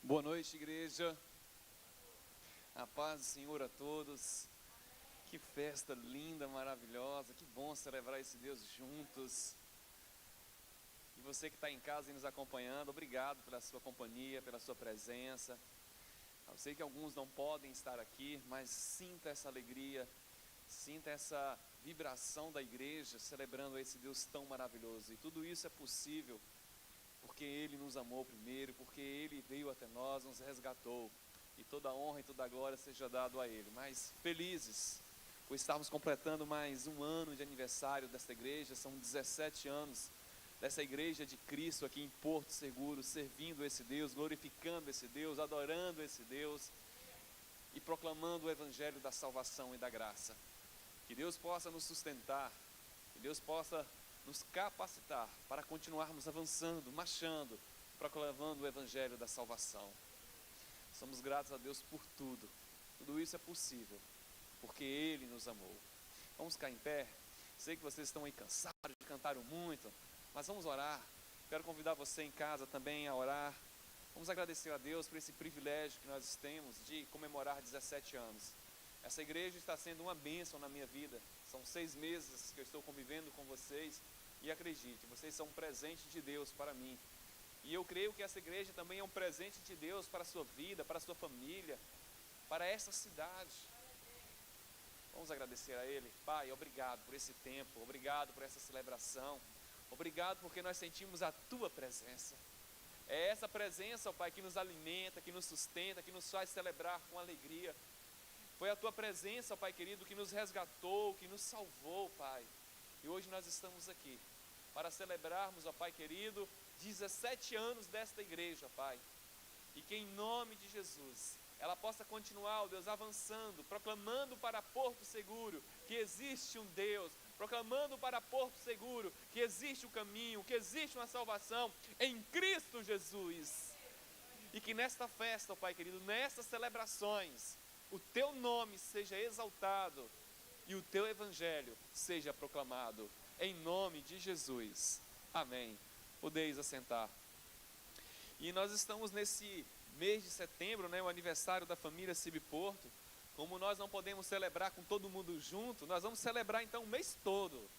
Boa noite, igreja. A paz do Senhor a todos. Que festa linda, maravilhosa. Que bom celebrar esse Deus juntos. E você que está em casa e nos acompanhando, obrigado pela sua companhia, pela sua presença. Eu sei que alguns não podem estar aqui, mas sinta essa alegria, sinta essa vibração da igreja, celebrando esse Deus tão maravilhoso. E tudo isso é possível porque Ele nos amou primeiro, porque Ele veio até nós, nos resgatou, e toda a honra e toda a glória seja dado a Ele. Mas felizes por estarmos completando mais um ano de aniversário desta igreja. São 17 anos dessa igreja de Cristo aqui em Porto Seguro, servindo esse Deus, glorificando esse Deus, adorando esse Deus e proclamando o evangelho da salvação e da graça. Que Deus possa nos sustentar, que Deus possa nos capacitar para continuarmos avançando, marchando, proclamando o evangelho da salvação. Somos gratos a Deus por tudo. Tudo isso é possível porque Ele nos amou. Vamos ficar em pé. Sei que vocês estão aí cansados, cantaram muito, mas vamos orar. Quero convidar você em casa também a orar. Vamos agradecer a Deus por esse privilégio que nós temos de comemorar 17 anos. Essa igreja está sendo uma bênção na minha vida. São 6 meses que eu estou convivendo com vocês. E acredite, vocês são um presente de Deus para mim. E eu creio que essa igreja também é um presente de Deus para a sua vida, para a sua família, para essa cidade. Vamos agradecer a Ele. Pai, obrigado por esse tempo, obrigado por essa celebração, obrigado porque nós sentimos a Tua presença. É essa presença, ó Pai, que nos alimenta, que nos sustenta, que nos faz celebrar com alegria. Foi a Tua presença, ó Pai querido, que nos resgatou, que nos salvou, Pai. E hoje nós estamos aqui para celebrarmos, ó Pai querido, 17 anos desta igreja, Pai. E que em nome de Jesus, ela possa continuar, ó Deus, avançando, proclamando para Porto Seguro que existe um Deus, proclamando para Porto Seguro que existe um caminho, que existe uma salvação em Cristo Jesus. E que nesta festa, ó Pai querido, nestas celebrações, o Teu nome seja exaltado e o Teu evangelho seja proclamado, em nome de Jesus, amém. Podeis assentar. E nós estamos nesse mês de setembro, o aniversário da família Cibe Porto. Como nós não podemos celebrar com todo mundo junto, nós vamos celebrar então o mês todo.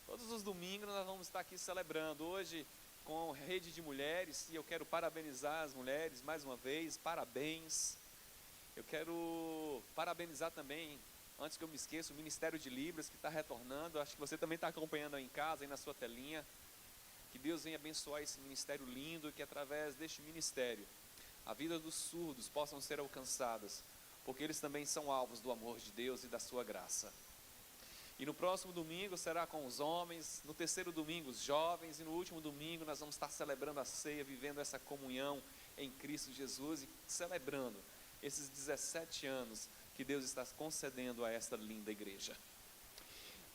Todos os domingos nós vamos estar aqui celebrando. Hoje com rede de mulheres, e eu quero parabenizar as mulheres mais uma vez, parabéns. Eu quero parabenizar também, antes que eu me esqueça, o Ministério de Libras que está retornando. Acho que você também está acompanhando aí em casa, aí na sua telinha. Que Deus venha abençoar esse ministério lindo, que através deste ministério a vida dos surdos possam ser alcançadas, porque eles também são alvos do amor de Deus e da sua graça. E no próximo domingo será com os homens, no terceiro domingo os jovens, e no último domingo nós vamos estar celebrando a ceia, vivendo essa comunhão em Cristo Jesus e celebrando esses 17 anos que Deus está concedendo a esta linda igreja.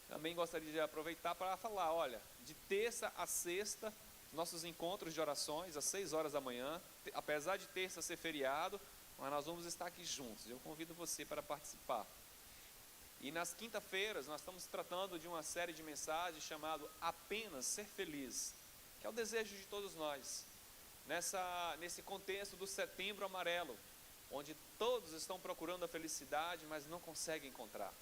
Também gostaria de aproveitar para falar, olha, de terça a sexta, nossos encontros de orações, às 6 horas da manhã, apesar de terça ser feriado, mas nós vamos estar aqui juntos. Eu convido você para participar. E nas quinta-feiras, nós estamos tratando de uma série de mensagens chamado Apenas Ser Feliz, que é o desejo de todos nós, nesse contexto do Setembro Amarelo, onde todos estão procurando a felicidade, mas não conseguem encontrar.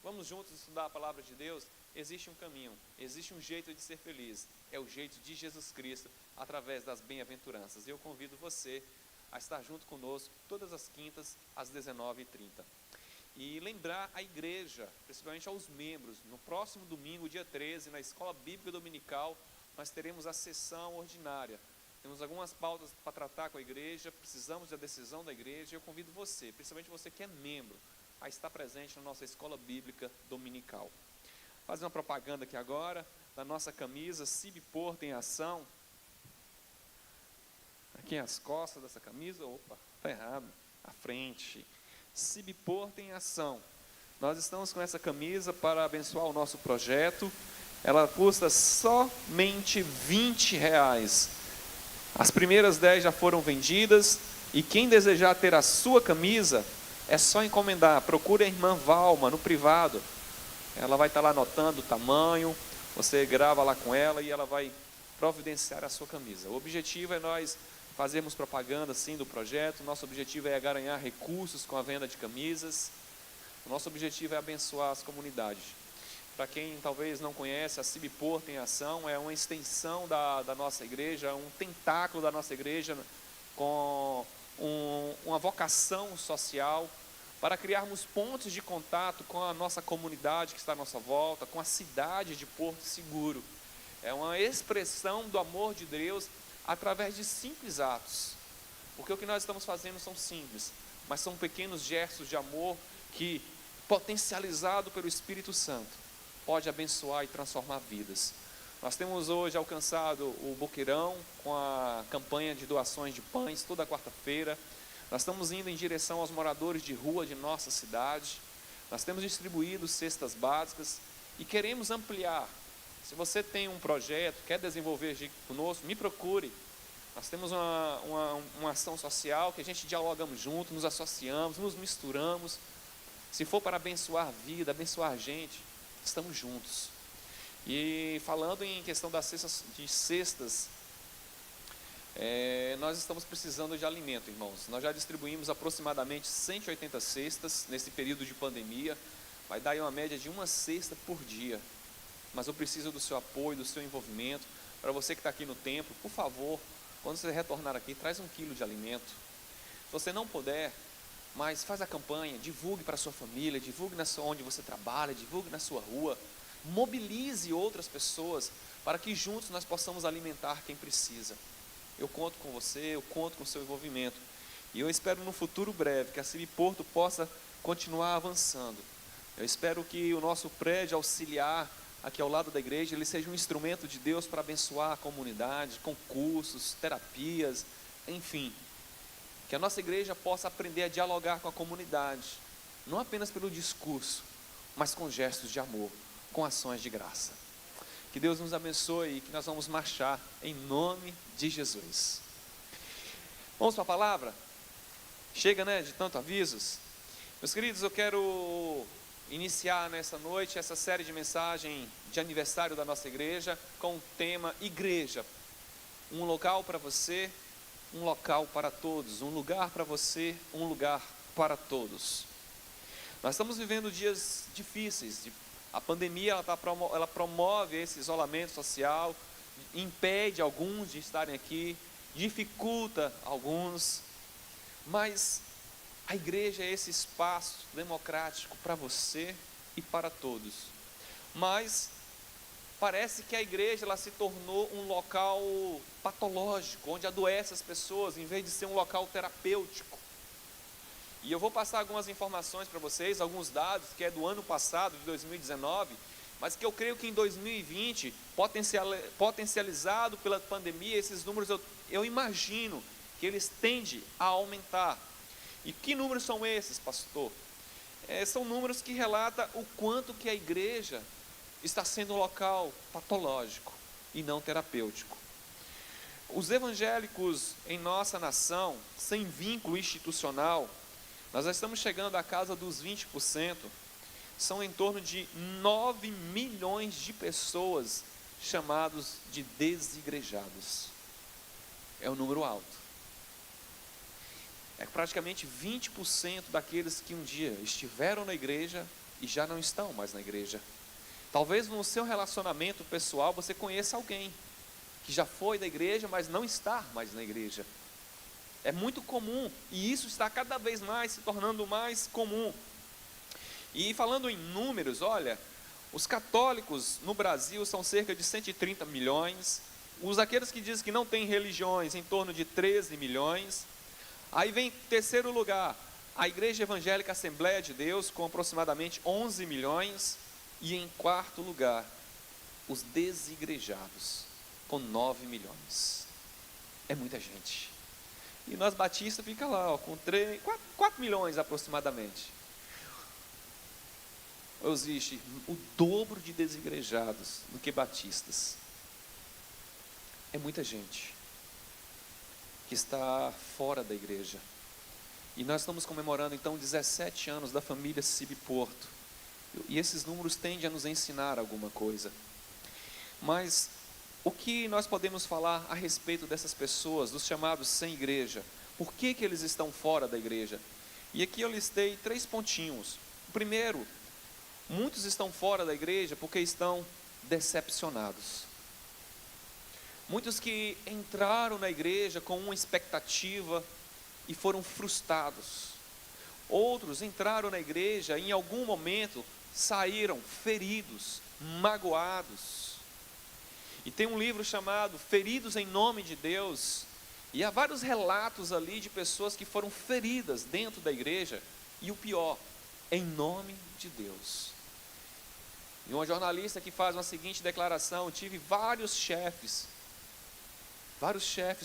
Vamos juntos estudar a palavra de Deus? Existe um caminho, existe um jeito de ser feliz, é o jeito de Jesus Cristo, através das bem-aventuranças. E eu convido você a estar junto conosco, todas as quintas, às 19h30. E lembrar a igreja, principalmente aos membros, no próximo domingo, dia 13, na Escola Bíblica Dominical, nós teremos a sessão ordinária. Temos algumas pautas para tratar com a igreja, precisamos da decisão da igreja, e eu convido você, principalmente você que é membro, a estar presente na nossa Escola Bíblica Dominical. Fazer uma propaganda aqui agora, da nossa camisa, Cibe Porto em Ação. Aqui as costas dessa camisa, opa, está errado, a frente. Cibe Porto em Ação. Nós estamos com essa camisa para abençoar o nosso projeto. Ela custa somente R$20. As primeiras 10 já foram vendidas, e quem desejar ter a sua camisa, é só encomendar. Procure a irmã Valma no privado. Ela vai estar lá anotando o tamanho, você grava lá com ela e ela vai providenciar a sua camisa. O objetivo é nós fazermos propaganda sim do projeto. Nosso objetivo é garanhar recursos com a venda de camisas. O nosso objetivo é abençoar as comunidades. Para quem talvez não conhece, a CIB Porto em Ação é uma extensão da nossa igreja, um tentáculo da nossa igreja com uma vocação social para criarmos pontos de contato com a nossa comunidade que está à nossa volta, com a cidade de Porto Seguro. É uma expressão do amor de Deus através de simples atos, porque o que nós estamos fazendo são simples, mas são pequenos gestos de amor que, potencializado pelo Espírito Santo, pode abençoar e transformar vidas. Nós temos hoje alcançado o Boqueirão com a campanha de doações de pães toda quarta-feira. Nós estamos indo em direção aos moradores de rua de nossa cidade. Nós temos distribuído cestas básicas e queremos ampliar. Se você tem um projeto, quer desenvolver conosco, me procure. Nós temos uma ação social que a gente dialogamos junto, nos associamos, nos misturamos. Se for para abençoar a vida, abençoar a gente, estamos juntos. E falando em questão das cestas, nós estamos precisando de alimento, irmãos. Nós já distribuímos aproximadamente 180 cestas nesse período de pandemia. Vai dar aí uma média de uma cesta por dia. Mas eu preciso do seu apoio, do seu envolvimento. Para você que está aqui no templo, por favor, quando você retornar aqui, traz 1 quilo de alimento. Se você não puder, mas faz a campanha, divulgue para a sua família, divulgue onde você trabalha, divulgue na sua rua. Mobilize outras pessoas para que juntos nós possamos alimentar quem precisa. Eu conto com você, eu conto com o seu envolvimento. E eu espero no futuro breve que a CIB Porto possa continuar avançando. Eu espero que o nosso prédio auxiliar aqui ao lado da igreja, ele seja um instrumento de Deus para abençoar a comunidade, com cursos, terapias, enfim. Que a nossa igreja possa aprender a dialogar com a comunidade, não apenas pelo discurso, mas com gestos de amor, com ações de graça. Que Deus nos abençoe e que nós vamos marchar em nome de Jesus. Vamos para a palavra? Chega, né, de tanto avisos. Meus queridos, eu quero iniciar nessa noite essa série de mensagem de aniversário da nossa igreja com o tema Igreja. Um local para você, um local para todos. Um lugar para você, um lugar para todos. Nós estamos vivendo dias difíceis. A pandemia ela promove esse isolamento social, impede alguns de estarem aqui, dificulta alguns, mas a igreja é esse espaço democrático para você e para todos. Mas parece que a igreja ela se tornou um local patológico, onde adoece as pessoas, em vez de ser um local terapêutico. E eu vou passar algumas informações para vocês, alguns dados que é do ano passado, de 2019, mas que eu creio que em 2020, potencializado pela pandemia, esses números eu imagino que eles tendem a aumentar. E que números são esses, pastor? São números que relatam o quanto que a igreja está sendo um local patológico e não terapêutico. Os evangélicos em nossa nação, sem vínculo institucional, nós já estamos chegando à casa dos 20%, são em torno de 9 milhões de pessoas chamados de desigrejados. É um número alto. É praticamente 20% daqueles que um dia estiveram na igreja e já não estão mais na igreja. Talvez no seu relacionamento pessoal você conheça alguém que já foi da igreja, mas não está mais na igreja. É muito comum e isso está cada vez mais se tornando mais comum. E falando em números, olha, os católicos no Brasil são cerca de 130 milhões, aqueles que dizem que não têm religiões em torno de 13 milhões. Aí vem em terceiro lugar, a Igreja Evangélica Assembleia de Deus, com aproximadamente 11 milhões. E em quarto lugar, os desigrejados, com 9 milhões. É muita gente. E nós batistas fica lá, com 4 milhões aproximadamente. Existe o dobro de desigrejados do que batistas. É muita gente que está fora da igreja. E nós estamos comemorando então 17 anos da família CIB Porto. E esses números tendem a nos ensinar alguma coisa. Mas o que nós podemos falar a respeito dessas pessoas, dos chamados sem igreja? Por que eles estão fora da igreja? E aqui eu listei 3 pontinhos. O primeiro, muitos estão fora da igreja porque estão decepcionados. Muitos que entraram na igreja com uma expectativa e foram frustrados. Outros entraram na igreja e em algum momento saíram feridos, magoados. E tem um livro chamado Feridos em Nome de Deus, e há vários relatos ali de pessoas que foram feridas dentro da igreja, e o pior, em nome de Deus. E uma jornalista que faz uma seguinte declaração: tive vários chefes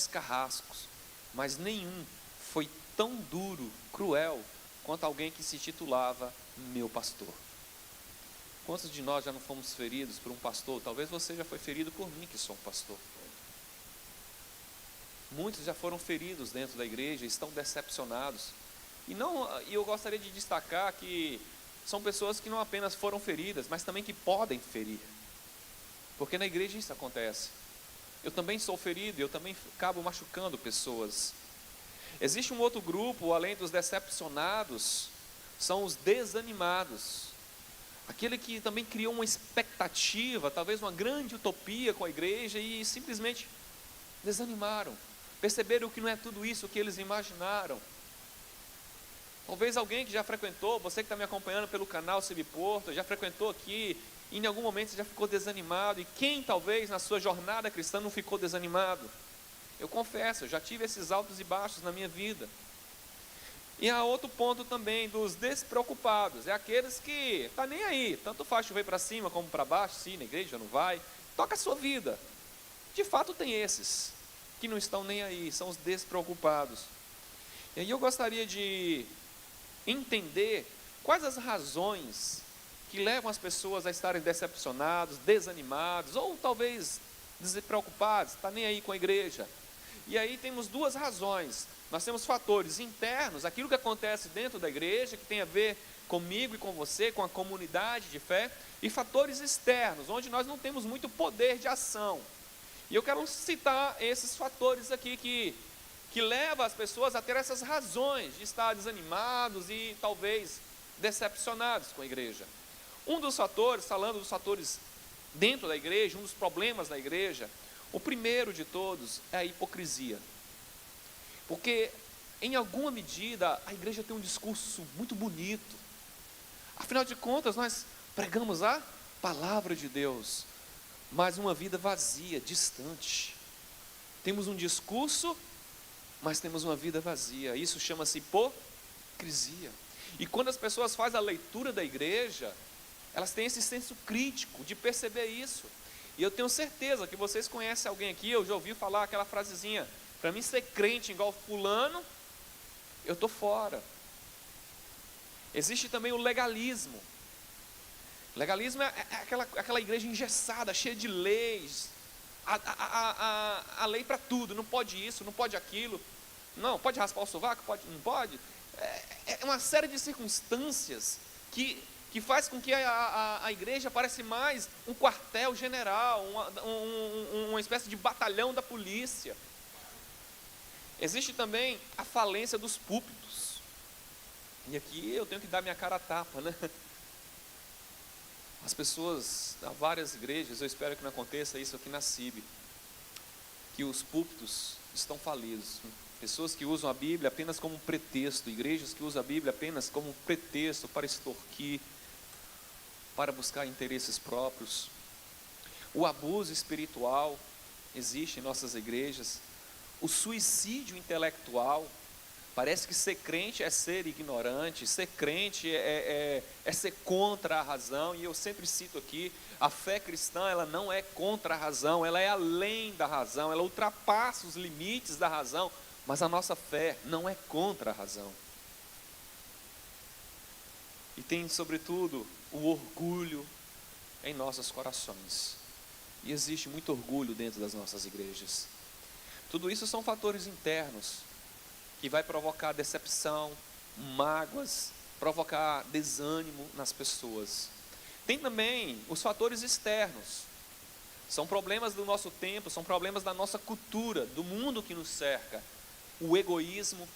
carrascos, mas nenhum foi tão duro, cruel, quanto alguém que se titulava meu pastor. Quantos de nós já não fomos feridos por um pastor? Talvez você já foi ferido por mim, que sou um pastor. Muitos já foram feridos dentro da igreja, estão decepcionados. E eu gostaria de destacar que são pessoas que não apenas foram feridas, mas também que podem ferir. Porque na igreja isso acontece. Eu também sou ferido, eu também acabo machucando pessoas. Existe um outro grupo, além dos decepcionados, são os desanimados. Aquele que também criou uma expectativa, talvez uma grande utopia com a igreja e simplesmente desanimaram. Perceberam que não é tudo isso que eles imaginaram. Talvez alguém que já frequentou, você que está me acompanhando pelo canal Cibiporto, já frequentou aqui, e em algum momento você já ficou desanimado. E quem talvez na sua jornada cristã não ficou desanimado? Eu confesso, eu já tive esses altos e baixos na minha vida. E há outro ponto também dos despreocupados, é aqueles que tá nem aí, tanto faz chover para cima como para baixo, sim, na igreja não vai, toca a sua vida. De fato tem esses que não estão nem aí, são os despreocupados. E aí eu gostaria de entender quais as razões que levam as pessoas a estarem decepcionados, desanimados, ou talvez despreocupados, tá nem aí com a igreja. E aí temos 2 razões. Nós temos fatores internos, aquilo que acontece dentro da igreja, que tem a ver comigo e com você, com a comunidade de fé, e fatores externos, onde nós não temos muito poder de ação. E eu quero citar esses fatores aqui que levam as pessoas a ter essas razões de estar desanimados e talvez decepcionados com a igreja. Um dos fatores, falando dos fatores dentro da igreja, um dos problemas da igreja, o primeiro de todos é a hipocrisia. Porque, em alguma medida, a igreja tem um discurso muito bonito. Afinal de contas, nós pregamos a palavra de Deus, mas uma vida vazia, distante. Temos um discurso, mas temos uma vida vazia. Isso chama-se hipocrisia. E quando as pessoas fazem a leitura da igreja, elas têm esse senso crítico de perceber isso. E eu tenho certeza que vocês conhecem alguém aqui, eu já ouvi falar aquela frasezinha: para mim ser crente igual fulano, eu estou fora. Existe também o legalismo. Legalismo é aquela igreja engessada, cheia de leis. A lei para tudo, não pode isso, não pode aquilo. Não, pode raspar o sovaco? Pode, não pode. É uma série de circunstâncias que faz com que a igreja pareça mais um quartel general, uma espécie de batalhão da polícia. Existe também a falência dos púlpitos. E aqui eu tenho que dar minha cara a tapa, né? As pessoas, há várias igrejas, eu espero que não aconteça isso aqui na CIB, que os púlpitos estão falidos. Pessoas que usam a Bíblia apenas como pretexto, igrejas que usam a Bíblia apenas como pretexto para extorquir, para buscar interesses próprios. O abuso espiritual existe em nossas igrejas. O suicídio intelectual. Parece que ser crente é ser ignorante, ser crente é ser contra a razão. E eu sempre cito aqui, a fé cristã, ela não é contra a razão, ela é além da razão, ela ultrapassa os limites da razão, mas a nossa fé não é contra a razão. E tem, sobretudo, o orgulho em nossos corações. E existe muito orgulho dentro das nossas igrejas. Tudo isso são fatores internos, que vai provocar decepção, mágoas, provocar desânimo nas pessoas. Tem também os fatores externos. São problemas do nosso tempo, são problemas da nossa cultura, do mundo que nos cerca. O egoísmo.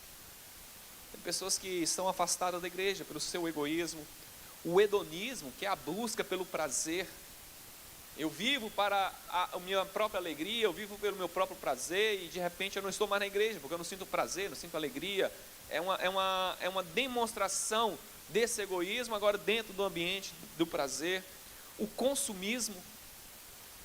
Tem pessoas que estão afastadas da igreja pelo seu egoísmo. O hedonismo, que é a busca pelo prazer. Eu vivo para a minha própria alegria, eu vivo pelo meu próprio prazer, e de repente eu não estou mais na igreja, porque eu não sinto prazer, não sinto alegria. É uma demonstração desse egoísmo, agora dentro do ambiente do prazer. O consumismo,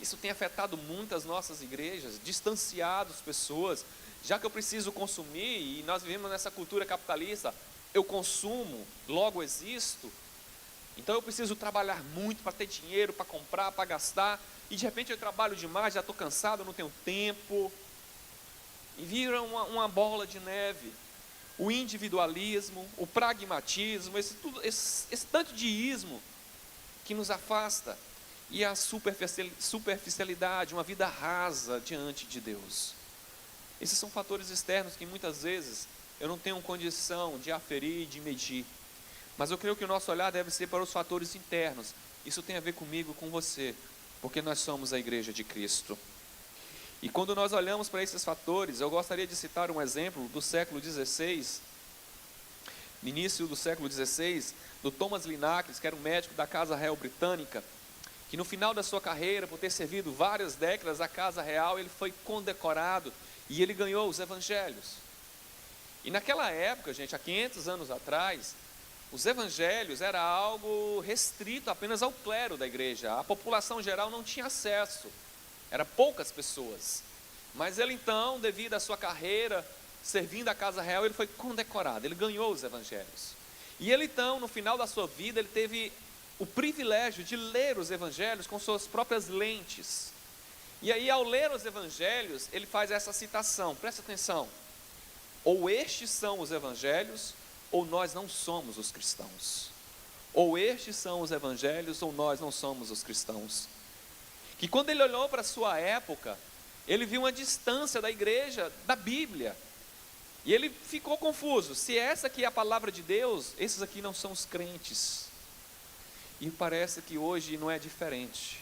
isso tem afetado muito as nossas igrejas, distanciado as pessoas. Já que eu preciso consumir, e nós vivemos nessa cultura capitalista, eu consumo, logo existo, então eu preciso trabalhar muito para ter dinheiro, para comprar, para gastar, e de repente eu trabalho demais, já estou cansado, não tenho tempo, e vira uma bola de neve. O individualismo, o pragmatismo, esse tanto de ismo que nos afasta, e a superficialidade, uma vida rasa diante de Deus. Esses são fatores externos que muitas vezes eu não tenho condição de aferir, de medir. Mas eu creio que o nosso olhar deve ser para os fatores internos. Isso tem a ver comigo, com você, porque nós somos a igreja de Cristo. E quando nós olhamos para esses fatores, eu gostaria de citar um exemplo do século XVI, no início do século XVI, do Thomas Linacres, que era um médico da Casa Real Britânica, que no final da sua carreira, por ter servido várias décadas à Casa Real, ele foi condecorado e ele ganhou os evangelhos. E naquela época, gente, há 500 anos atrás, os evangelhos era algo restrito apenas ao clero da igreja. A população geral não tinha acesso, eram poucas pessoas. Mas ele então, devido à sua carreira, servindo a Casa Real, ele foi condecorado, ele ganhou os evangelhos. E ele então, no final da sua vida, ele teve o privilégio de ler os evangelhos com suas próprias lentes. E aí, ao ler os evangelhos, ele faz essa citação, presta atenção: ou estes são os evangelhos, ou nós não somos os cristãos. Ou estes são os evangelhos, ou nós não somos os cristãos. Que quando ele olhou para a sua época, ele viu uma distância da igreja, da Bíblia, e ele ficou confuso: se essa aqui é a palavra de Deus, esses aqui não são os crentes. E parece que hoje não é diferente.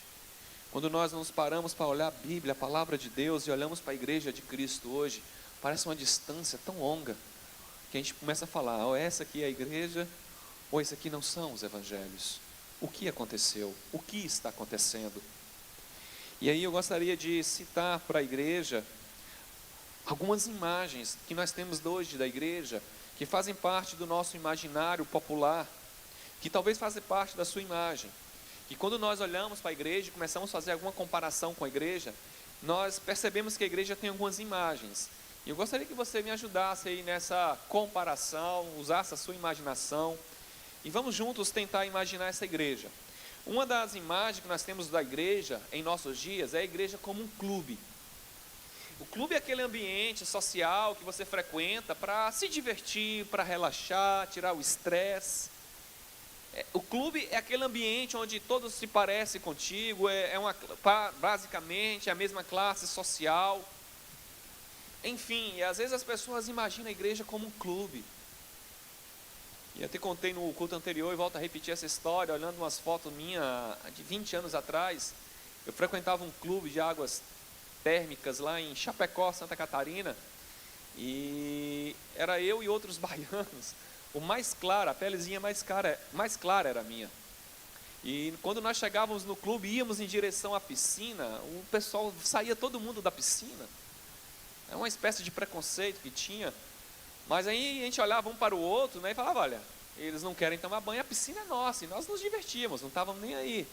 Quando nós nos paramos para olhar a Bíblia, a palavra de Deus, e olhamos para a igreja de Cristo hoje, parece uma distância tão longa, que a gente começa a falar: ou essa aqui é a igreja, ou esse aqui não são os evangelhos. O que aconteceu? O que está acontecendo? E aí eu gostaria de citar para a igreja algumas imagens que nós temos hoje da igreja, que fazem parte do nosso imaginário popular, que talvez fazem parte da sua imagem. E quando nós olhamos para a igreja e começamos a fazer alguma comparação com a igreja, nós percebemos que a igreja tem algumas imagens. E eu gostaria que você me ajudasse aí nessa comparação, usasse a sua imaginação, e vamos juntos tentar imaginar essa igreja. Uma das imagens que nós temos da igreja em nossos dias é a igreja como um clube. O clube é aquele ambiente social que você frequenta para se divertir, para relaxar, tirar o estresse. O clube é aquele ambiente onde todos se parecem contigo, basicamente a mesma classe social. Enfim, às vezes as pessoas imaginam a igreja como um clube. E eu te contei no culto anterior e volto a repetir essa história, olhando umas fotos minhas de 20 anos atrás. Eu frequentava um clube de águas térmicas lá em Chapecó, Santa Catarina, e era eu e outros baianos. O mais claro, a pelezinha mais clara era a minha. E quando nós chegávamos no clube, íamos em direção à piscina, o pessoal saía todo mundo da piscina. É uma espécie de preconceito que tinha. Mas aí a gente olhava um para o outro, né, e falava: olha, eles não querem tomar banho, a piscina é nossa. E nós nos divertíamos, não estávamos nem aí.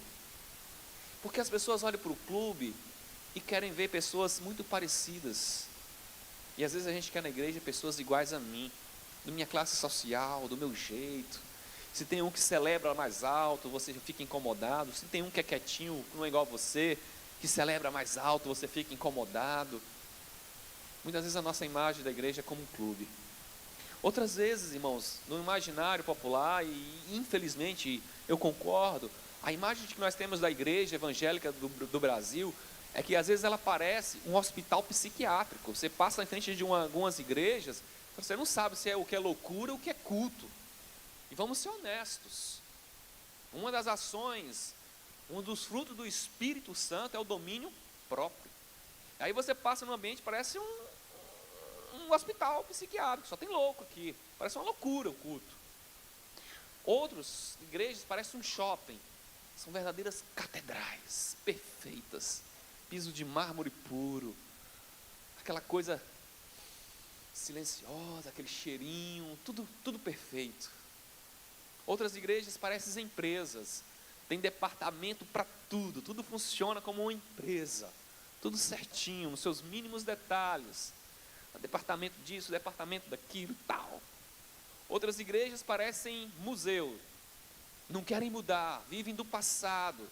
Porque as pessoas olham para o clube e querem ver pessoas muito parecidas. E às vezes a gente quer na igreja pessoas iguais a mim, da minha classe social, do meu jeito. Se tem um que celebra mais alto, você fica incomodado. Se tem um que é quietinho, não é igual a você, que celebra mais alto, você fica incomodado. Muitas vezes a nossa imagem da igreja é como um clube. Outras vezes, irmãos, no imaginário popular, e infelizmente eu concordo, a imagem que nós temos da igreja evangélica do Brasil é que às vezes ela parece um hospital psiquiátrico. Você passa em frente de algumas igrejas, você não sabe se é o que é loucura ou o que é culto. E vamos ser honestos. Uma das ações Um dos frutos do Espírito Santo é o domínio próprio. Aí você passa num ambiente, parece um hospital psiquiátrico, só tem louco aqui. Parece uma loucura o culto. Outras igrejas parecem um shopping. São verdadeiras catedrais, perfeitas. Piso de mármore puro. Aquela coisa silenciosa, aquele cheirinho, tudo perfeito. Outras igrejas parecem empresas. Tem departamento para tudo. Tudo funciona como uma empresa. Tudo certinho, nos seus mínimos detalhes. Departamento disso, departamento daquilo, tal. Outras igrejas parecem museu. Não querem mudar, vivem do passado.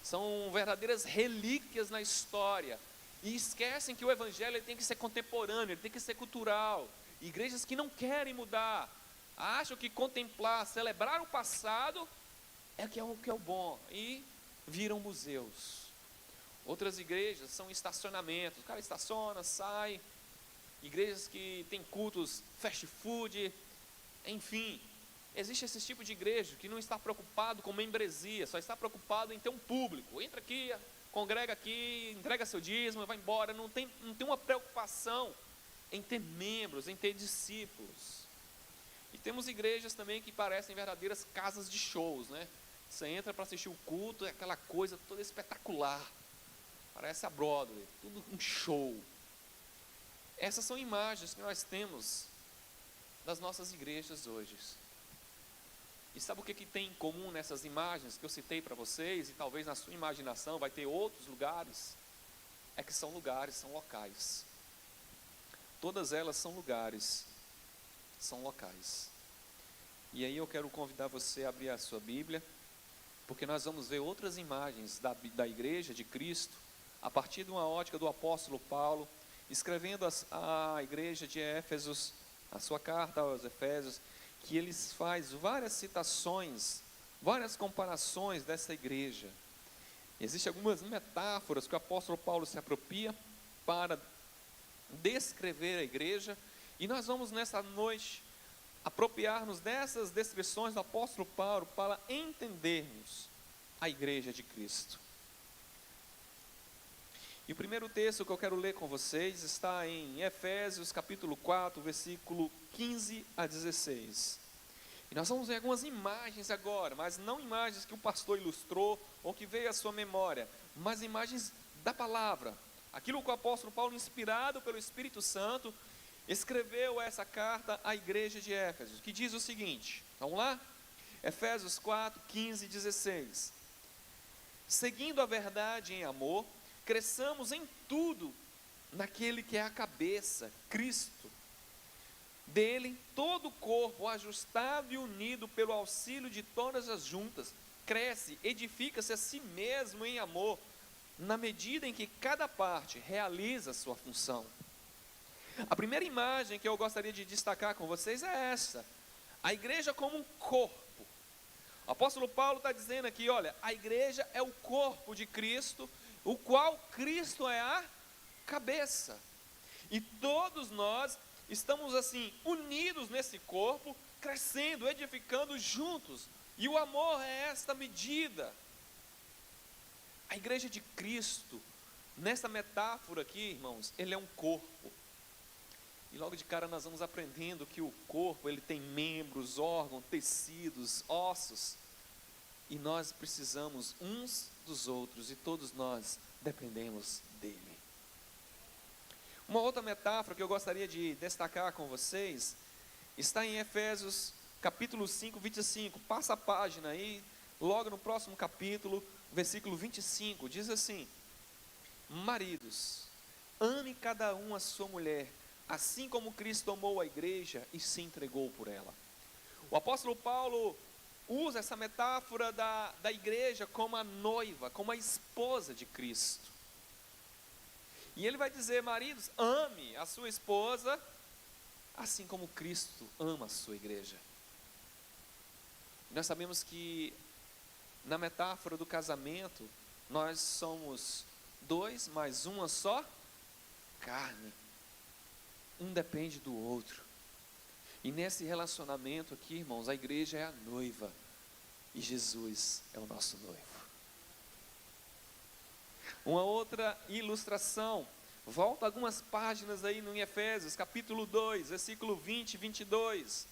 São verdadeiras relíquias na história. E esquecem que o evangelho ele tem que ser contemporâneo, ele tem que ser cultural. Igrejas que não querem mudar, acham que contemplar, celebrar o passado é o que é o bom. E viram museus. Outras igrejas são estacionamentos. O cara estaciona, sai. Igrejas que têm cultos fast food. Enfim, existe esse tipo de igreja que não está preocupado com membresia, só está preocupado em ter um público. Entra aqui, congrega aqui, entrega seu dízimo, vai embora. Não tem uma preocupação em ter membros, em ter discípulos. E temos igrejas também que parecem verdadeiras casas de shows, né? Você entra para assistir o culto, é aquela coisa toda espetacular. Parece a Broadway, tudo um show. Essas são imagens que nós temos das nossas igrejas hoje. E sabe o que tem em comum nessas imagens que eu citei para vocês? E talvez na sua imaginação vai ter outros lugares. É que são lugares, são locais. Todas elas são lugares, são locais. E aí eu quero convidar você a abrir a sua Bíblia, porque nós vamos ver outras imagens da igreja de Cristo, a partir de uma ótica do apóstolo Paulo, escrevendo a igreja de Éfesos, a sua carta aos Efésios, que ele faz várias citações, várias comparações dessa igreja. Existem algumas metáforas que o apóstolo Paulo se apropria para descrever a igreja, e nós vamos nessa noite apropriar-nos dessas descrições do apóstolo Paulo para entendermos a igreja de Cristo. E o primeiro texto que eu quero ler com vocês está em Efésios capítulo 4, versículo 15 a 16. E nós vamos ver algumas imagens agora, mas não imagens que o pastor ilustrou ou que veio à sua memória, mas imagens da palavra. Aquilo que o apóstolo Paulo, inspirado pelo Espírito Santo, escreveu essa carta à igreja de Éfeso, que diz o seguinte, vamos lá? Efésios 4, 15 e 16. Seguindo a verdade em amor, cresçamos em tudo naquele que é a cabeça, Cristo. Dele, todo o corpo, ajustado e unido pelo auxílio de todas as juntas, cresce, edifica-se a si mesmo em amor, na medida em que cada parte realiza a sua função. A primeira imagem que eu gostaria de destacar com vocês é essa: a igreja como um corpo. O apóstolo Paulo está dizendo aqui, olha, a igreja é o corpo de Cristo, o qual Cristo é a cabeça. E todos nós estamos assim, unidos nesse corpo, crescendo, edificando juntos. E o amor é esta medida. A igreja de Cristo, nessa metáfora aqui, irmãos, ele é um corpo. E logo de cara nós vamos aprendendo que o corpo, ele tem membros, órgãos, tecidos, ossos. E nós precisamos uns dos outros, e todos nós dependemos dele. Uma outra metáfora que eu gostaria de destacar com vocês, está em Efésios capítulo 5, 25. Passa a página aí, logo no próximo capítulo, versículo 25, diz assim: maridos, ame cada um a sua mulher, assim como Cristo amou a igreja e se entregou por ela. O apóstolo Paulo usa essa metáfora da igreja como a noiva, como a esposa de Cristo. E ele vai dizer, maridos, ame a sua esposa, assim como Cristo ama a sua igreja. Nós sabemos que na metáfora do casamento, nós somos dois, mais uma só carne. Um depende do outro. E nesse relacionamento aqui, irmãos, a igreja é a noiva. E Jesus é o nosso noivo. Uma outra ilustração, volta algumas páginas aí no Efésios, capítulo 2, versículo 20 e 22.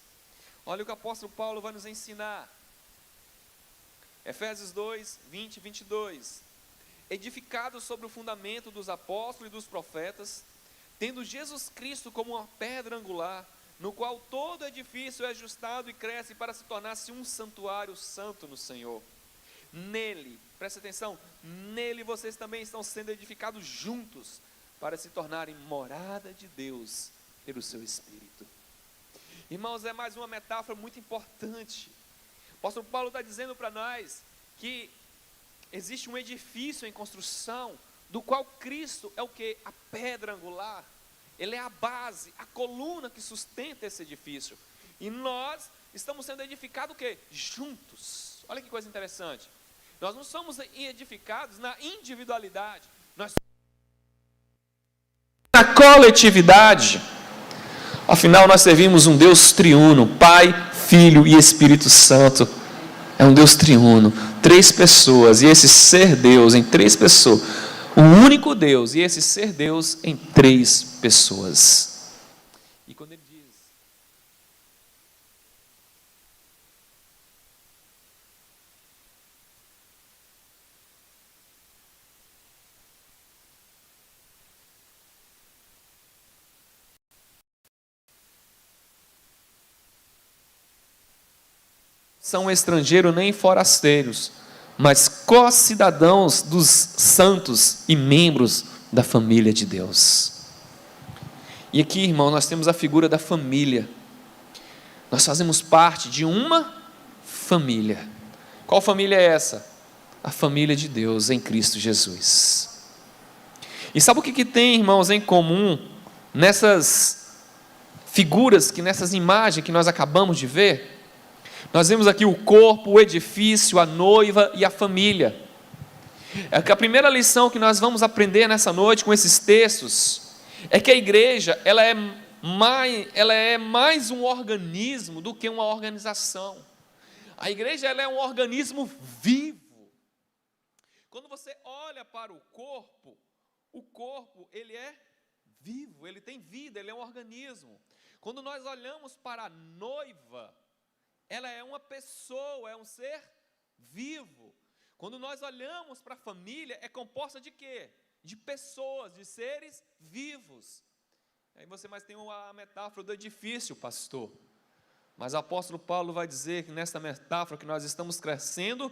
Olha o que o apóstolo Paulo vai nos ensinar. Efésios 2, 20 e 22. Edificados sobre o fundamento dos apóstolos e dos profetas, tendo Jesus Cristo como uma pedra angular, no qual todo edifício é ajustado e cresce para se tornar-se um santuário santo no Senhor. Nele, presta atenção, nele vocês também estão sendo edificados juntos, para se tornarem morada de Deus pelo seu Espírito. Irmãos, é mais uma metáfora muito importante. O apóstolo Paulo está dizendo para nós que existe um edifício em construção, do qual Cristo é o que? A pedra angular. Ele é a base, a coluna que sustenta esse edifício. E nós estamos sendo edificados o quê? Juntos. Olha que coisa interessante. Nós não somos edificados na individualidade, nós somos na coletividade. Afinal, nós servimos um Deus triuno, Pai, Filho e Espírito Santo. É um Deus triuno, 3 pessoas, e esse ser Deus em 3 pessoas, o único Deus, e esse ser Deus em 3 pessoas. E quando ele diz, são estrangeiros nem forasteiros, mas co-cidadãos dos santos e membros da família de Deus. E aqui, irmão, nós temos a figura da família. Nós fazemos parte de uma família. Qual família é essa? A família de Deus em Cristo Jesus. E sabe o que tem, irmãos, em comum nessas figuras, nessas imagens que nós acabamos de ver? Nós vemos aqui o corpo, o edifício, a noiva e a família. É que a primeira lição que nós vamos aprender nessa noite com esses textos é que a igreja ela é mais um organismo do que uma organização. A igreja ela é um organismo vivo. Quando você olha para o corpo ele é vivo, ele tem vida, ele é um organismo. Quando nós olhamos para a noiva, ela é uma pessoa, é um ser vivo. Quando nós olhamos para a família, é composta de quê? De pessoas, de seres vivos. Aí você mais tem a metáfora do edifício, pastor. Mas o apóstolo Paulo vai dizer que nessa metáfora que nós estamos crescendo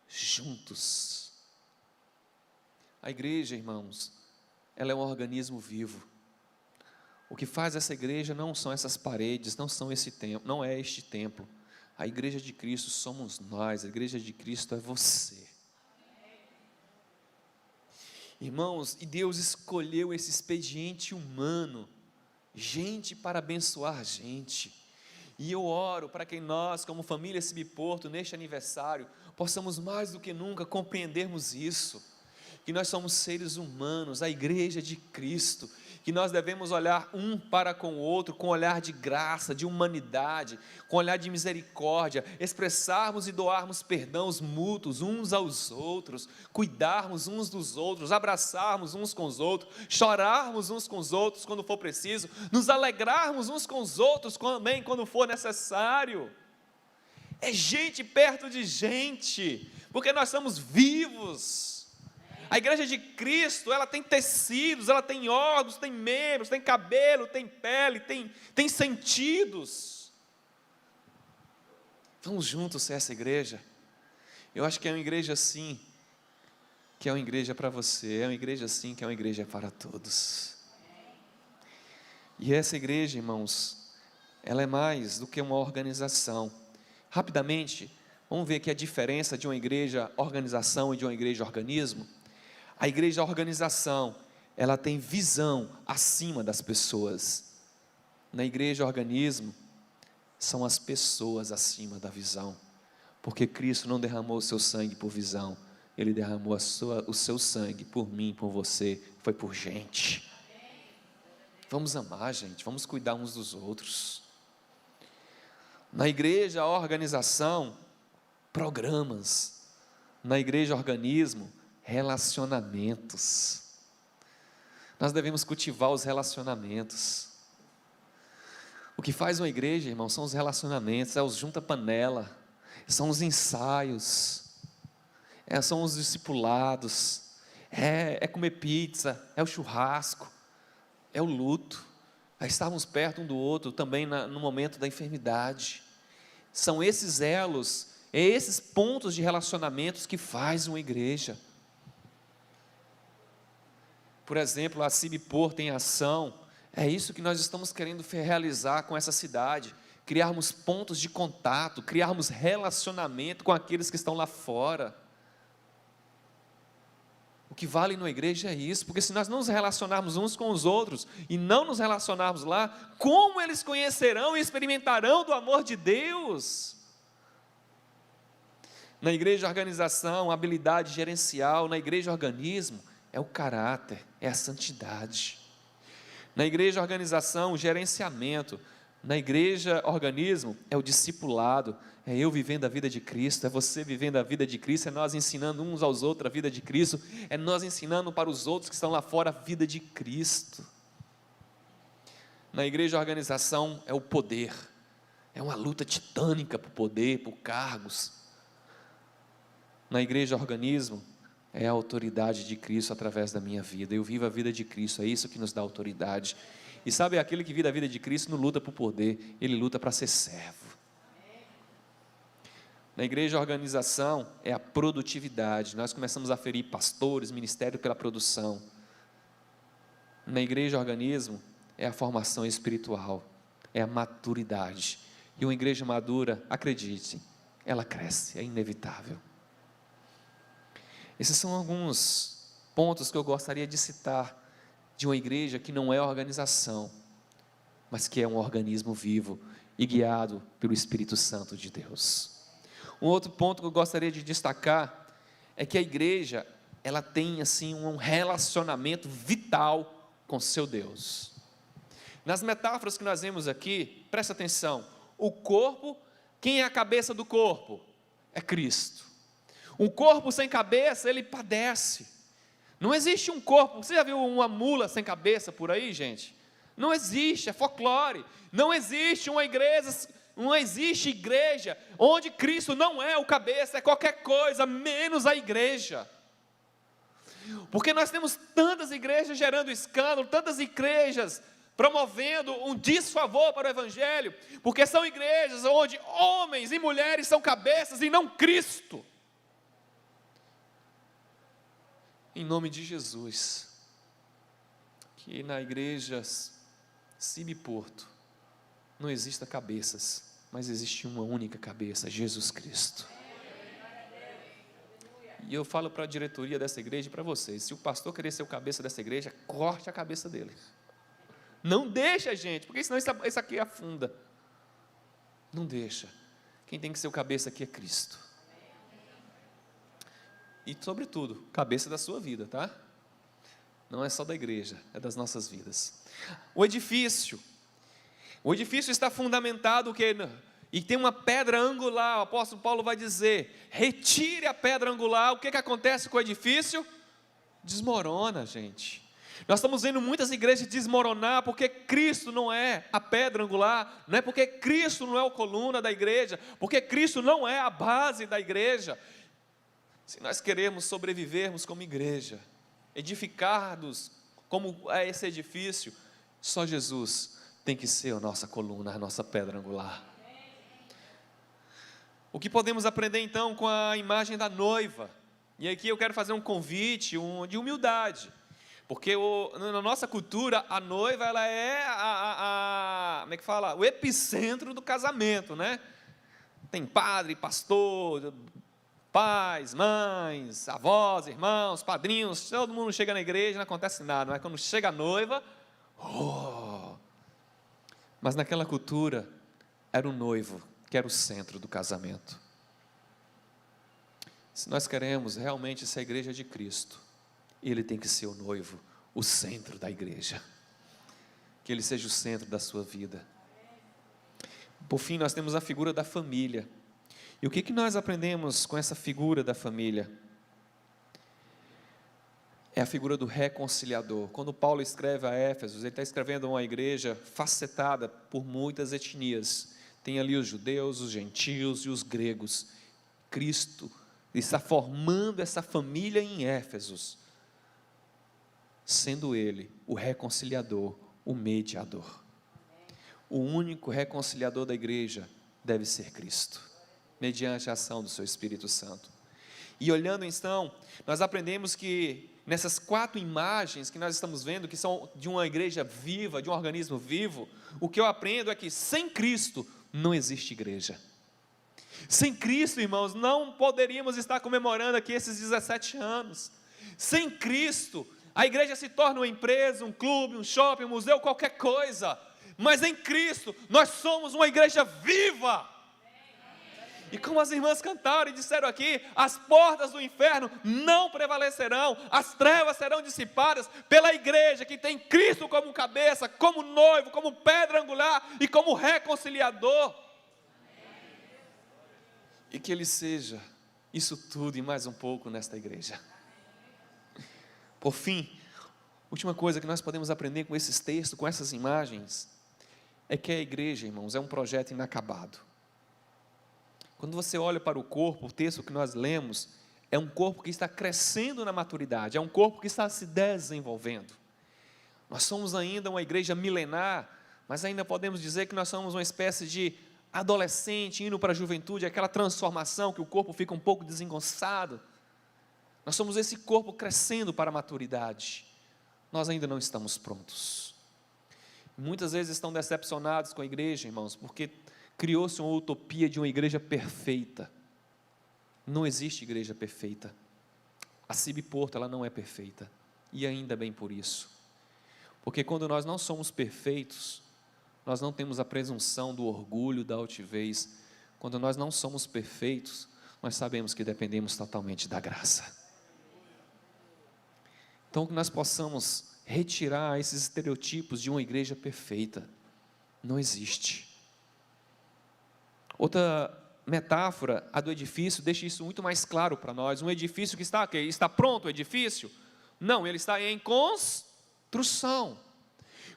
juntos. A igreja, irmãos, ela é um organismo vivo. O que faz essa igreja não são essas paredes, não são esse templo, não é este templo. A igreja de Cristo somos nós, a igreja de Cristo é você. Irmãos, e Deus escolheu esse expediente humano, gente para abençoar gente. E eu oro para que nós, como família CIB Porto, neste aniversário, possamos mais do que nunca compreendermos isso, que nós somos seres humanos, a igreja de Cristo, que nós devemos olhar um para com o outro, com olhar de graça, de humanidade, com olhar de misericórdia, expressarmos e doarmos perdões mútuos uns aos outros, cuidarmos uns dos outros, abraçarmos uns com os outros, chorarmos uns com os outros quando for preciso, nos alegrarmos uns com os outros também quando for necessário. É gente perto de gente, porque nós somos vivos. A igreja de Cristo, ela tem tecidos, ela tem órgãos, tem membros, tem cabelo, tem pele, tem sentidos. Vamos juntos ser essa igreja. Eu acho que é uma igreja assim, que é uma igreja para você, é uma igreja assim, que é uma igreja para todos. E essa igreja, irmãos, ela é mais do que uma organização. Rapidamente, vamos ver aqui a diferença de uma igreja organização e de uma igreja organismo. A igreja organização, ela tem visão acima das pessoas. Na igreja organismo, são as pessoas acima da visão. Porque Cristo não derramou o seu sangue por visão, Ele derramou o seu sangue por mim, por você, foi por gente. Vamos amar, gente, vamos cuidar uns dos outros. Na igreja, a organização, programas. Na igreja, organismo, Relacionamentos. Nós devemos cultivar os relacionamentos. O que faz uma igreja, irmão, são os relacionamentos, é os junta-panela, são os ensaios, são os discipulados, é comer pizza, é o churrasco, é o luto, é estarmos perto um do outro também no momento da enfermidade. São esses elos, esses pontos de relacionamentos que faz uma igreja. Por exemplo, a Cibipor em ação, é isso que nós estamos querendo realizar com essa cidade, criarmos pontos de contato, criarmos relacionamento com aqueles que estão lá fora. O que vale na igreja é isso, porque se nós não nos relacionarmos uns com os outros, e não nos relacionarmos lá, como eles conhecerão e experimentarão do amor de Deus? Na igreja organização, habilidade gerencial, na igreja organismo, é o caráter, é a santidade. Na igreja organização, o gerenciamento. Na igreja organismo, é o discipulado, é eu vivendo a vida de Cristo, é você vivendo a vida de Cristo, é nós ensinando uns aos outros a vida de Cristo, é nós ensinando para os outros que estão lá fora a vida de Cristo. Na igreja organização, é o poder, é uma luta titânica por poder, por cargos. Na igreja organismo, é a autoridade de Cristo através da minha vida. Eu vivo a vida de Cristo, é isso que nos dá autoridade. E sabe, aquele que vive a vida de Cristo não luta por poder, ele luta para ser servo. Na igreja organização é a produtividade. Nós começamos a ferir pastores, ministério pela produção. Na igreja organismo é a formação espiritual, é a maturidade. E uma igreja madura, acredite, ela cresce, é inevitável. Esses são alguns pontos que eu gostaria de citar de uma igreja que não é organização, mas que é um organismo vivo e guiado pelo Espírito Santo de Deus. Um outro ponto que eu gostaria de destacar é que a igreja, ela tem assim um relacionamento vital com seu Deus. Nas metáforas que nós vemos aqui, presta atenção, o corpo, quem é a cabeça do corpo? É Cristo. Um corpo sem cabeça, ele padece. Não existe um corpo, você já viu uma mula sem cabeça por aí, gente? Não existe, é folclore. Não existe uma igreja, não existe igreja onde Cristo não é o cabeça, é qualquer coisa, menos a igreja. Porque nós temos tantas igrejas gerando escândalo, tantas igrejas promovendo um desfavor para o Evangelho, porque são igrejas onde homens e mulheres são cabeças e não Cristo. Em nome de Jesus, que na igreja Cibiporto não exista cabeças, mas existe uma única cabeça, Jesus Cristo. E eu falo para a diretoria dessa igreja e para vocês, se o pastor querer ser o cabeça dessa igreja, corte a cabeça dele. Não deixa, gente, porque senão isso aqui afunda. Não deixa. Quem tem que ser o cabeça aqui é Cristo. E, sobretudo, cabeça da sua vida, tá? Não é só da igreja, é das nossas vidas. O edifício está fundamentado e tem uma pedra angular. O apóstolo Paulo vai dizer: retire a pedra angular. O que acontece com o edifício? Desmorona, gente. Nós estamos vendo muitas igrejas desmoronar porque Cristo não é a pedra angular, não é porque Cristo não é a coluna da igreja, porque Cristo não é a base da igreja. Se nós queremos sobrevivermos como igreja, edificados como é esse edifício, só Jesus tem que ser a nossa coluna, a nossa pedra angular. O que podemos aprender então com a imagem da noiva? E aqui eu quero fazer um convite de humildade, porque na nossa cultura a noiva ela é como é que fala? O epicentro do casamento, né? Tem padre, pastor, pais, mães, avós, irmãos, padrinhos, todo mundo chega na igreja, não acontece nada, mas quando chega a noiva, mas naquela cultura, era o noivo que era o centro do casamento. Se nós queremos realmente ser a igreja de Cristo, ele tem que ser o noivo, o centro da igreja, que ele seja o centro da sua vida. Por fim, nós temos a figura da família. E o que nós aprendemos com essa figura da família? é a figura do reconciliador. Quando Paulo escreve a Éfeso, ele está escrevendo uma igreja facetada por muitas etnias. Tem ali os judeus, os gentios e os gregos. Cristo está formando essa família em Éfesos, sendo Ele o reconciliador, o mediador. O único reconciliador da igreja deve ser Cristo, mediante a ação do seu Espírito Santo. E olhando então, nós aprendemos que nessas 4 imagens que nós estamos vendo, que são de uma igreja viva, de um organismo vivo, o que eu aprendo é que sem Cristo não existe igreja. Sem Cristo, irmãos, não poderíamos estar comemorando aqui esses 17 anos. Sem Cristo, a igreja se torna uma empresa, um clube, um shopping, um museu, qualquer coisa. Mas em Cristo, nós somos uma igreja viva. E como as irmãs cantaram e disseram aqui, as portas do inferno não prevalecerão, as trevas serão dissipadas pela igreja que tem Cristo como cabeça, como noivo, como pedra angular e como reconciliador. E que Ele seja isso tudo e mais um pouco nesta igreja. Por fim, última coisa que nós podemos aprender com esses textos, com essas imagens, é que a igreja, irmãos, é um projeto inacabado. Quando você olha para o corpo, o texto que nós lemos, é um corpo que está crescendo na maturidade, é um corpo que está se desenvolvendo. Nós somos ainda uma igreja milenar, mas ainda podemos dizer que nós somos uma espécie de adolescente indo para a juventude, aquela transformação que o corpo fica um pouco desengonçado. Nós somos esse corpo crescendo para a maturidade. Nós ainda não estamos prontos. Muitas vezes estão decepcionados com a igreja, irmãos, porque criou-se uma utopia de uma igreja perfeita. Não existe igreja perfeita. A CIB Porto, ela não é perfeita. E ainda bem por isso. Porque quando nós não somos perfeitos, nós não temos a presunção do orgulho, da altivez. Quando nós não somos perfeitos, nós sabemos que dependemos totalmente da graça. Então que nós possamos retirar esses estereotipos de uma igreja perfeita. Não existe. Outra metáfora, a do edifício, deixa isso muito mais claro para nós. Um edifício que está pronto, o edifício? Não, ele está em construção.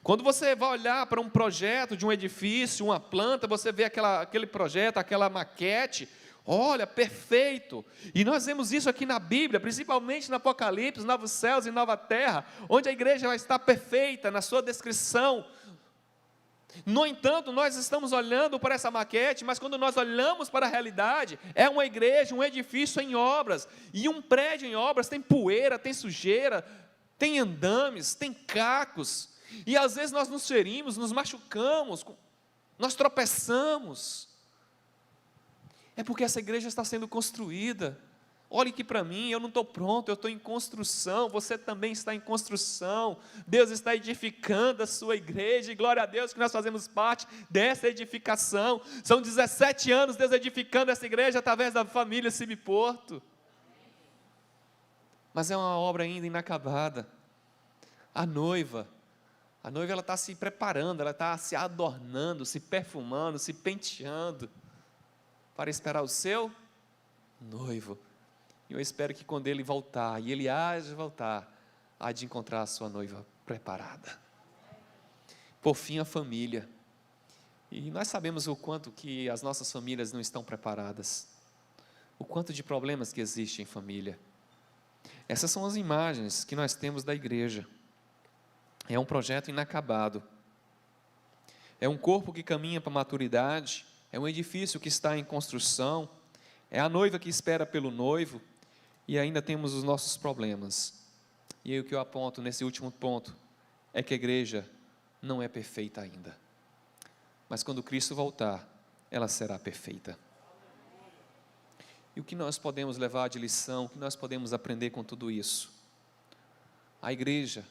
Quando você vai olhar para um projeto de um edifício, uma planta, você vê aquele projeto, aquela maquete, olha, perfeito. E nós vemos isso aqui na Bíblia, principalmente no Apocalipse, novos céus e nova terra, onde a igreja vai estar perfeita na sua descrição. No entanto, nós estamos olhando para essa maquete, mas quando nós olhamos para a realidade, é uma igreja, um edifício em obras, e um prédio em obras tem poeira, tem sujeira, tem andames, tem cacos, e às vezes nós nos ferimos, nos machucamos, nós tropeçamos. É porque essa igreja está sendo construída. Olhe aqui para mim, eu não estou pronto, eu estou em construção, você também está em construção. Deus está edificando a sua igreja, e glória a Deus que nós fazemos parte dessa edificação. São 17 anos Deus edificando essa igreja através da família CIB Porto. Mas é uma obra ainda inacabada. A noiva ela está se preparando, ela está se adornando, se perfumando, se penteando, para esperar o seu noivo. E eu espero que quando ele voltar, e ele há de voltar, há de encontrar a sua noiva preparada. Por fim, a família. E nós sabemos o quanto que as nossas famílias não estão preparadas. O quanto de problemas que existem em família. Essas são as imagens que nós temos da igreja. É um projeto inacabado. É um corpo que caminha para a maturidade. É um edifício que está em construção. É a noiva que espera pelo noivo. E ainda temos os nossos problemas. E aí o que eu aponto nesse último ponto é que a igreja não é perfeita ainda. Mas quando Cristo voltar, ela será perfeita. E o que nós podemos levar de lição, o que nós podemos aprender com tudo isso? A igreja,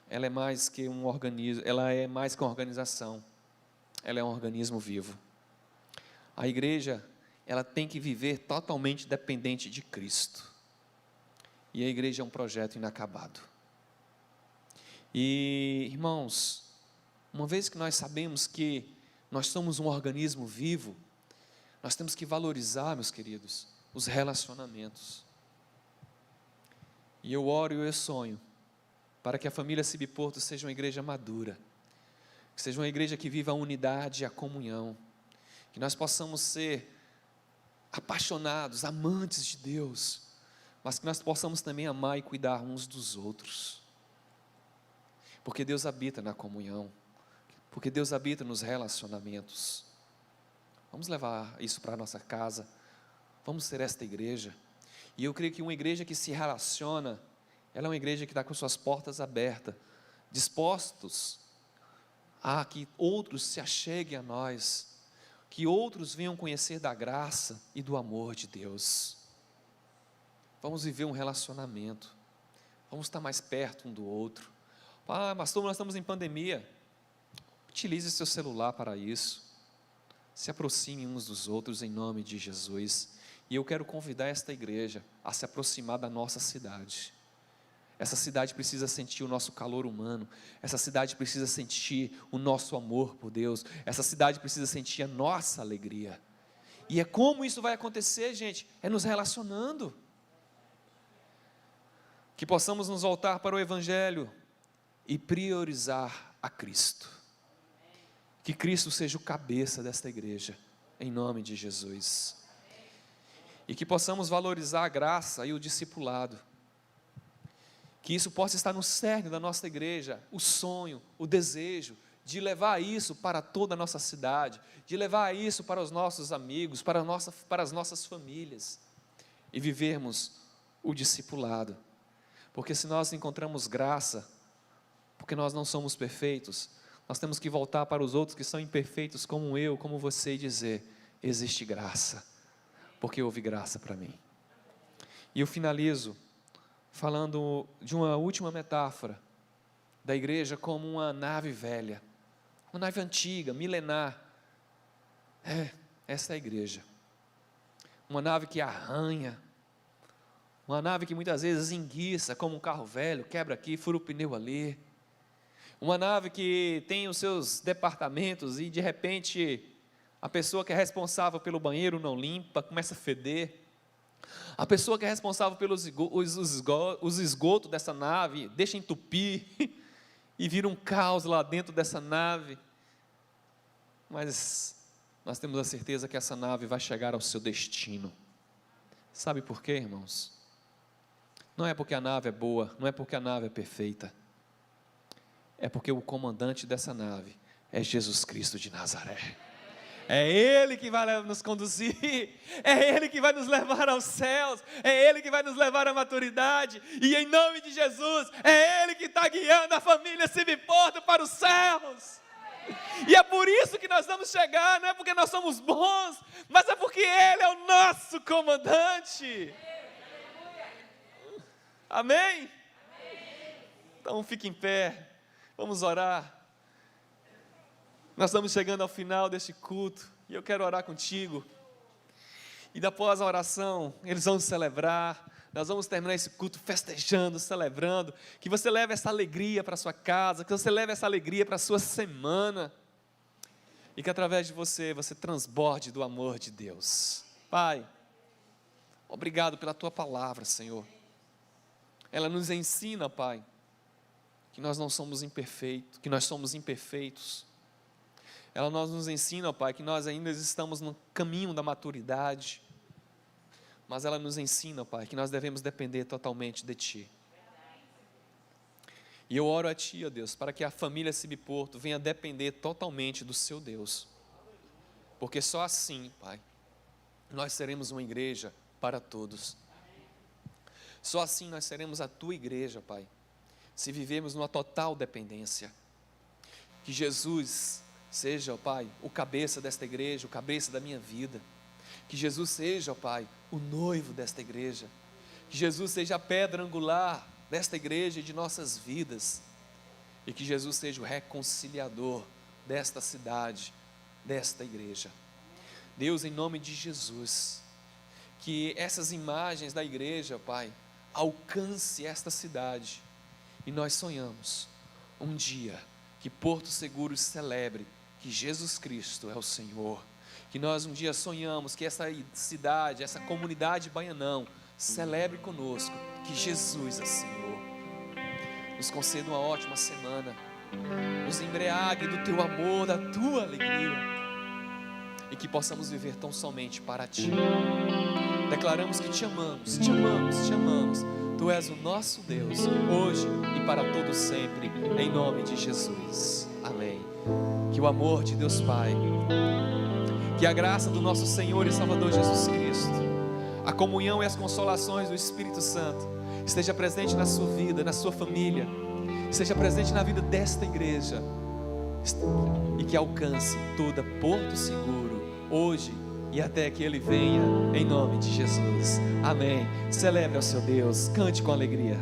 ela é mais que um organismo, ela é mais que uma organização. Ela é um organismo vivo. A igreja, ela tem que viver totalmente dependente de Cristo. E a igreja é um projeto inacabado. E, irmãos, uma vez que nós sabemos que nós somos um organismo vivo, nós temos que valorizar, meus queridos, os relacionamentos. E eu oro e eu sonho para que a família CIB Porto seja uma igreja madura, que seja uma igreja que viva a unidade e a comunhão, que nós possamos ser apaixonados, amantes de Deus, mas que nós possamos também amar e cuidar uns dos outros, porque Deus habita na comunhão, porque Deus habita nos relacionamentos. Vamos levar isso para a nossa casa, vamos ser esta igreja. E eu creio que uma igreja que se relaciona, ela é uma igreja que está com suas portas abertas, dispostos a que outros se acheguem a nós, que outros venham conhecer da graça e do amor de Deus. Vamos viver um relacionamento, vamos estar mais perto um do outro. Pastor, nós estamos em pandemia. Utilize seu celular para isso, se aproxime uns dos outros em nome de Jesus. E eu quero convidar esta igreja a se aproximar da nossa cidade. Essa cidade precisa sentir o nosso calor humano, essa cidade precisa sentir o nosso amor por Deus, essa cidade precisa sentir a nossa alegria. E é como isso vai acontecer, gente? É nos relacionando. Que possamos nos voltar para o Evangelho e priorizar a Cristo. Que Cristo seja o cabeça desta igreja, em nome de Jesus. E que possamos valorizar a graça e o discipulado. Que isso possa estar no cerne da nossa igreja, o sonho, o desejo de levar isso para toda a nossa cidade, de levar isso para os nossos amigos, para as nossas famílias, e vivermos o discipulado. Porque se nós encontramos graça, porque nós não somos perfeitos, nós temos que voltar para os outros que são imperfeitos, como eu, como você, e dizer: existe graça, porque houve graça para mim. E eu finalizo falando de uma última metáfora da igreja como uma nave velha, uma nave antiga, milenar. Essa é a igreja, uma nave que arranha, uma nave que muitas vezes enguiça como um carro velho, quebra aqui, fura o pneu ali, uma nave que tem os seus departamentos e de repente a pessoa que é responsável pelo banheiro não limpa, começa a feder. A pessoa que é responsável pelos esgotos dessa nave deixa entupir e vira um caos lá dentro dessa nave. Mas nós temos a certeza que essa nave vai chegar ao seu destino. Sabe por quê, irmãos? Não é porque a nave é boa, não é porque a nave é perfeita. É porque o comandante dessa nave é Jesus Cristo de Nazaré. É Ele que vai nos conduzir, é Ele que vai nos levar aos céus, é Ele que vai nos levar à maturidade, e em nome de Jesus, é Ele que está guiando a família CIB Porto para os céus. E é por isso que nós vamos chegar, não é porque nós somos bons, mas é porque Ele é o nosso comandante. Amém? Então fique em pé, vamos orar. Nós estamos chegando ao final deste culto, e eu quero orar contigo, e após a oração, eles vão celebrar, nós vamos terminar esse culto festejando, celebrando, que você leve essa alegria para a sua casa, que você leve essa alegria para a sua semana, e que através de você, você transborde do amor de Deus. Pai, obrigado pela Tua palavra, Senhor, ela nos ensina, Pai, que nós não somos imperfeitos, que nós somos imperfeitos. Ela nos ensina, Pai, que nós ainda estamos no caminho da maturidade, mas ela nos ensina, Pai, que nós devemos depender totalmente de Ti. E eu oro a Ti, ó Deus, para que a família CIB Porto venha depender totalmente do Seu Deus, porque só assim, Pai, nós seremos uma igreja para todos. Só assim nós seremos a Tua igreja, Pai, se vivermos numa total dependência. Que Jesus seja, ó Pai, o cabeça desta igreja, o cabeça da minha vida. Que Jesus seja, ó Pai, o noivo desta igreja. Que Jesus seja a pedra angular desta igreja e de nossas vidas. E que Jesus seja o reconciliador desta cidade, desta igreja. Deus, em nome de Jesus, que essas imagens da igreja, Pai, alcance esta cidade. E nós sonhamos um dia que Porto Seguro celebre que Jesus Cristo é o Senhor, que nós um dia sonhamos que essa cidade, essa comunidade Baianão, celebre conosco que Jesus é Senhor. Nos conceda uma ótima semana, nos embriague do teu amor, da tua alegria, e que possamos viver tão somente para ti. Declaramos que te amamos, te amamos, te amamos. Tu és o nosso Deus, hoje e para todo sempre, em nome de Jesus. Amém. Que o amor de Deus Pai, que a graça do nosso Senhor e Salvador Jesus Cristo, a comunhão e as consolações do Espírito Santo esteja presente na sua vida, na sua família, esteja presente na vida desta igreja, e que alcance toda Porto Seguro, hoje e até que Ele venha, em nome de Jesus. Amém. Celebre ao seu Deus, cante com alegria.